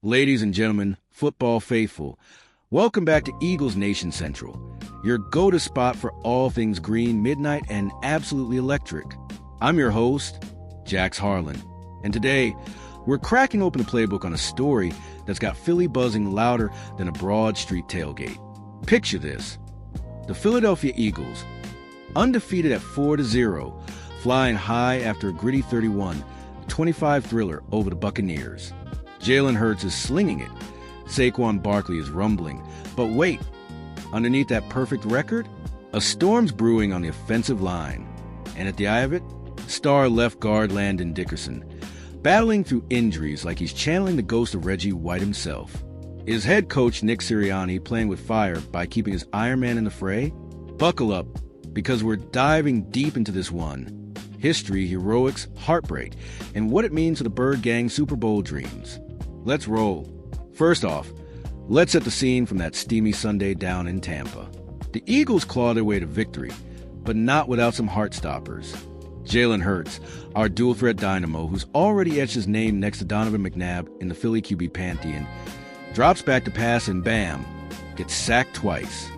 Ladies and gentlemen, football faithful, welcome back to Eagles Nation Central, your go-to spot for all things green, midnight, and absolutely electric. I'm your host, Jax Harlan, and today we're cracking open the playbook on a story that's got Philly buzzing louder than a Broad Street tailgate. Picture this: the Philadelphia Eagles, undefeated at 4-0, flying high after a gritty 31-25 thriller over the Buccaneers. Jalen Hurts is slinging it. Saquon Barkley is rumbling. But wait, underneath that perfect record, a storm's brewing on the offensive line. And at the eye of it, star left guard Landon Dickerson, battling through injuries like he's channeling the ghost of Reggie White himself. Is head coach NickSirianni playing with fire by keeping his Ironman in the fray? Buckle up, because we're diving deep into this one. History, heroics, heartbreak, and what it means to the Bird Gang Super Bowl dreams. Let's roll. First off, let's set the scene from that steamy Sunday down in Tampa. The Eagles claw their way to victory, but not without some heart stoppers. Jalen Hurts, our dual-threat dynamo, who's already etched his name next to Donovan McNabb in the Philly QB pantheon, drops back to pass and bam, gets sacked twice.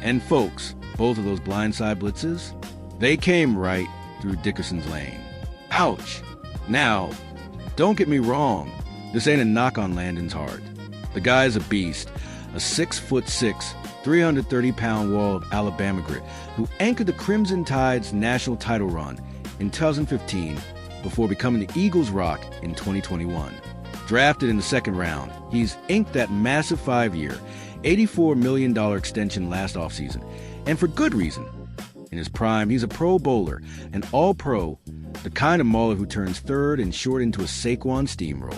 And folks, both of those blindside blitzes, they came right through Dickerson's lane. Ouch! Now, don't get me wrong, this ain't a knock on Landon's heart. The guy's a beast, a 6'6", 330-pound wall of Alabama grit who anchored the Crimson Tide's national title run in 2015 before becoming the Eagles' rock in 2021. Drafted in the second round, he's inked that massive 5-year, $84 million extension last offseason, and for good reason. In his prime, he's a Pro Bowler, an All-Pro, the kind of mauler who turns third and short into a Saquon steamroll.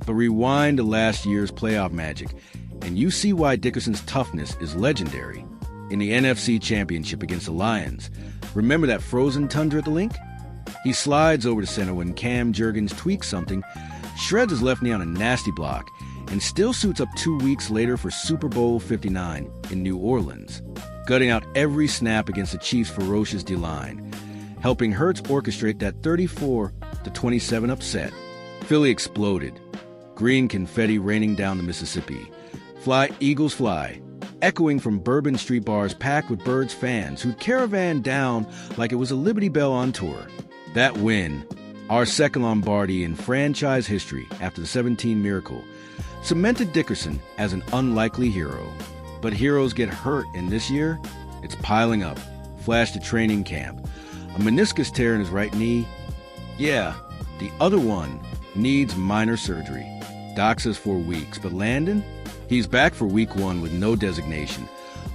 But rewind to last year's playoff magic, and you see why Dickerson's toughness is legendary. In the NFC Championship against the Lions, remember that frozen tundra at the Link? He slides over to center when Cam Jurgens tweaks something, shreds his left knee on a nasty block, and still suits up 2 weeks later for Super Bowl 59 in New Orleans, gutting out every snap against the Chiefs' ferocious D-line, helping Hurts orchestrate that 34-27 upset. Philly exploded. Green confetti raining down the Mississippi. Fly, Eagles, fly, echoing from Bourbon Street bars packed with Birds fans who'd caravan down like it was a Liberty Bell on tour. That win, our second Lombardi in franchise history after the 17 miracle, cemented Dickerson as an unlikely hero. But heroes get hurt, and this year, it's piling up. Flash to training camp. A meniscus tear in his right knee. Yeah, the other one needs minor surgery. Doc says 4 weeks, but Landon? He's back for week 1 with no designation,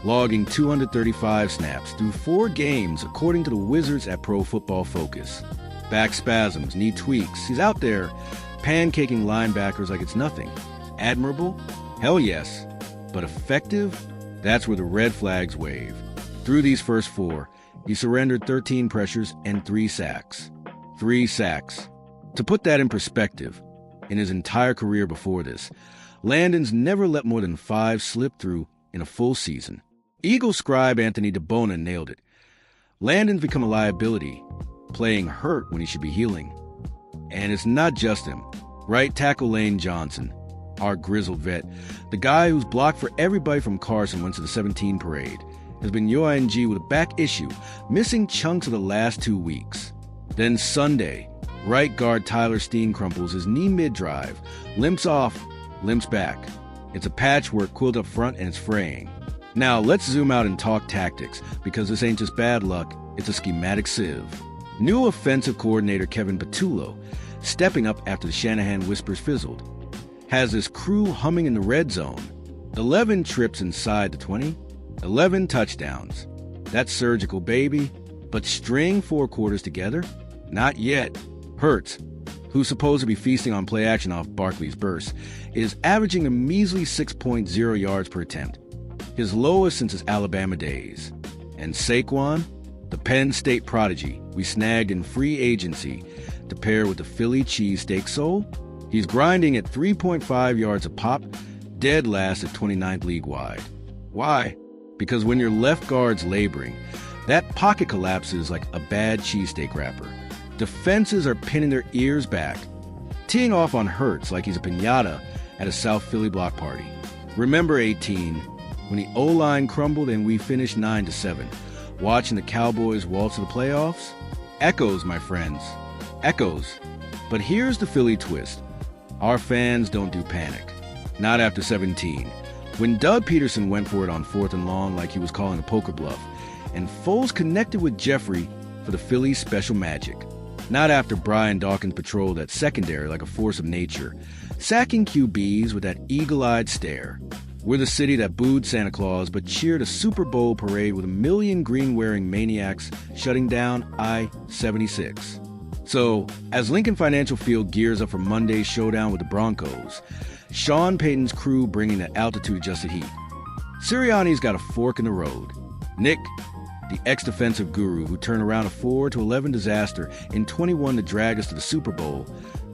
logging 235 snaps through 4 games according to the Wizards at Pro Football Focus. Back spasms, knee tweaks. He's out there pancaking linebackers like it's nothing. Admirable? Hell yes. But effective? That's where the red flags wave. Through these first 4, he surrendered 13 pressures and 3 sacks. 3 sacks. To put that in perspective, in his entire career before this, Landon's never let more than 5 slip through in a full season. Eagle scribe Anthony DeBona nailed it. Landon's become a liability, playing hurt when he should be healing. And it's not just him. Right tackle Lane Johnson, our grizzled vet, the guy who's blocked for everybody from Carson Wentz to the 17 parade, has been UING with a back issue, missing chunks of the last 2 weeks. Then Sunday, right guard Tyler Steen crumples his knee mid-drive, limps off, limps back. It's a patchwork quilt up front and it's fraying. Now let's zoom out and talk tactics, because this ain't just bad luck, it's a schematic sieve. New offensive coordinator Kevin Patullo, stepping up after the Shanahan whispers fizzled, has this crew humming in the red zone. 11 trips inside the 20, 11 touchdowns. That's surgical, baby. But string 4 quarters together? Not yet. Hurts, who's supposed to be feasting on play action off Barkley's burst, is averaging a measly 6.0 yards per attempt, his lowest since his Alabama days. And Saquon, the Penn State prodigy we snagged in free agency to pair with the Philly cheesesteak soul, he's grinding at 3.5 yards a pop, dead last at 29th league-wide. Why? Because when your left guard's laboring, that pocket collapses like a bad cheesesteak wrapper. Defenses are pinning their ears back, teeing off on Hurts like he's a piñata at a South Philly block party. Remember 18, when the O-line crumbled and we finished 9-7, watching the Cowboys waltz to the playoffs? Echoes, my friends. Echoes. But here's the Philly twist. Our fans don't do panic. Not after 17. When Doug Peterson went for it on 4th and long like he was calling a poker bluff, and Foles connected with Jeffrey for the Phillies' special magic. Not after Brian Dawkins patrolled that secondary like a force of nature, sacking QBs with that eagle-eyed stare. We're the city that booed Santa Claus but cheered a Super Bowl parade with a million green-wearing maniacs shutting down I-76. So, as Lincoln Financial Field gears up for Monday's showdown with the Broncos, Sean Payton's crew bringing that altitude-adjusted heat. Sirianni's got a fork in the road. Nick, the ex-defensive guru who turned around a 4-11 disaster in 21 to drag us to the Super Bowl,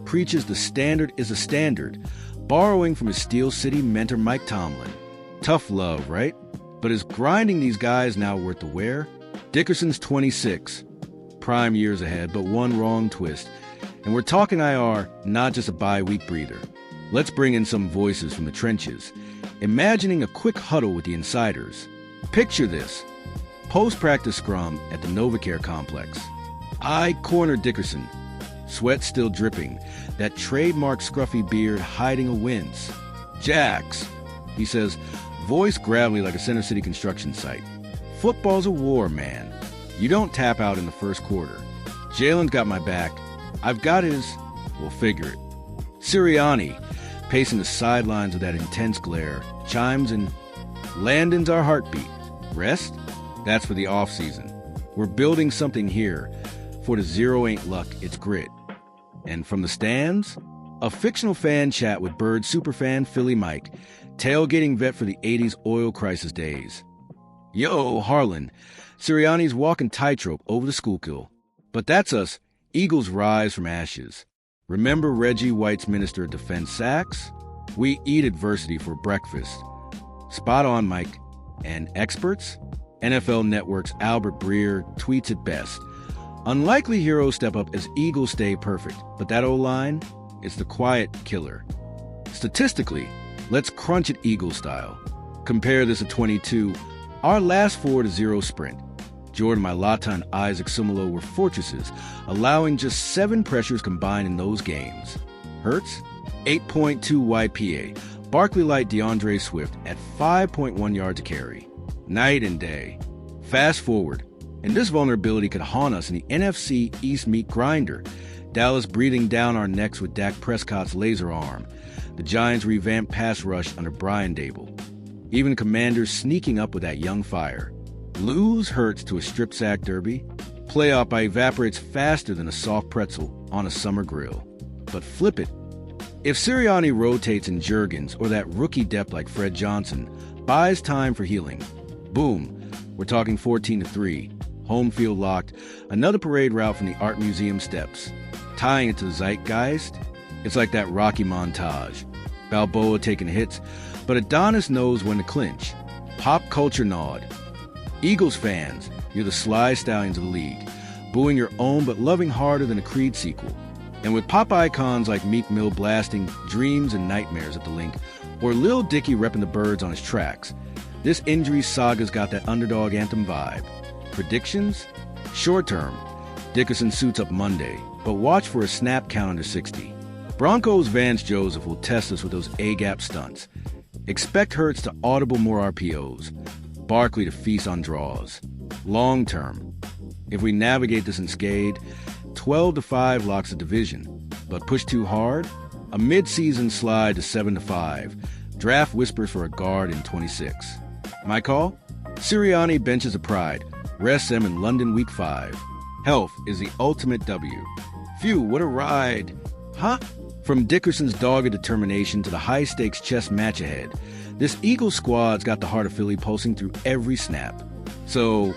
preaches the standard is a standard, borrowing from his Steel City mentor Mike Tomlin. Tough love, right? But is grinding these guys now worth the wear? Dickerson's 26. Prime years ahead, but one wrong twist. And we're talking IR, not just a bye-week breather. Let's bring in some voices from the trenches, imagining a quick huddle with the insiders. Picture this. Post-practice scrum at the NovaCare complex. I corner Dickerson, sweat still dripping, that trademark scruffy beard hiding a wince. Jax, he says, voice gravelly like a Center City construction site. Football's a war, man. You don't tap out in the first quarter. Jalen's got my back. I've got his. We'll figure it. Sirianni, pacing the sidelines with that intense glare, chimes in, Landon's our heartbeat. Rest? That's for the off-season. We're building something here. For the zero ain't luck, it's grit. And from the stands, a fictional fan chat with Bird superfan Philly Mike, tailgating vet for the 80s oil crisis days. Yo, Harlan, Sirianni's walking tightrope over the Schuylkill. But that's us, Eagles rise from ashes. Remember Reggie White's Minister of Defense sacks? We eat adversity for breakfast. Spot on, Mike. And experts? NFL Network's Albert Breer tweets it best. Unlikely heroes step up as Eagles stay perfect, but that O-line, it's the quiet killer. Statistically, let's crunch it Eagle style. Compare this to 22, our last 4-0 sprint. Jordan Mailata and Isaac Sumalo were fortresses, allowing just 7 pressures combined in those games. Hurts, 8.2 YPA. Barkley light DeAndre Swift at 5.1 yards a carry. Night and day. Fast forward, and this vulnerability could haunt us in the NFC East meat grinder. Dallas breathing down our necks with Dak Prescott's laser arm. The Giants' revamped pass rush under Brian Dable. Even Commanders sneaking up with that young fire. Lose Hurts to a strip sack derby. Playoff by evaporates faster than a soft pretzel on a summer grill. But flip it. If Sirianni rotates in Juergens or that rookie depth like Fred Johnson, buys time for healing. Boom, we're talking 14-3, home field locked, another parade route from the Art Museum steps. Tying it to the zeitgeist, it's like that Rocky montage. Balboa taking hits, but Adonis knows when to clinch. Pop culture nod. Eagles fans, you're the Sly Stallions of the league, booing your own but loving harder than a Creed sequel. And with pop icons like Meek Mill blasting Dreams and Nightmares at the link, or Lil Dicky repping the Birds on his tracks, this injury saga's got that underdog anthem vibe. Predictions? Short term, Dickerson suits up Monday, but watch for a snap count under 60. Broncos' Vance Joseph will test us with those A-gap stunts. Expect Hurts to audible more RPOs. Barkley to feast on draws. Long term, if we navigate this unscathed, 12-5 locks the division. But push too hard? A mid-season slide to 7-5. Draft whispers for a guard in 26. My call? Sirianni benches a pride. Rests them in London week 5. Health is the ultimate W. Phew, what a ride. Huh? From Dickerson's dogged determination to the high-stakes chess match ahead, this Eagles squad's got the heart of Philly pulsing through every snap. So,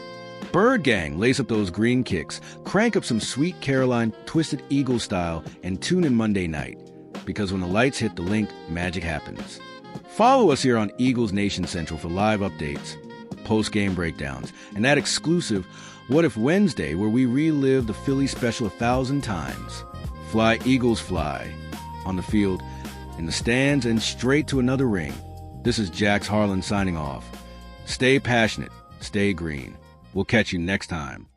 Bird Gang, lace up those green kicks, crank up some Sweet Caroline Twisted Eagle style, and tune in Monday night. Because when the lights hit the link, magic happens. Follow us here on Eagles Nation Central for live updates, post-game breakdowns, and that exclusive What If Wednesday where we relive the Philly special 1,000 times. Fly, Eagles, fly. On the field, in the stands, and straight to another ring. This is Jax Harlan signing off. Stay passionate, stay green. We'll catch you next time.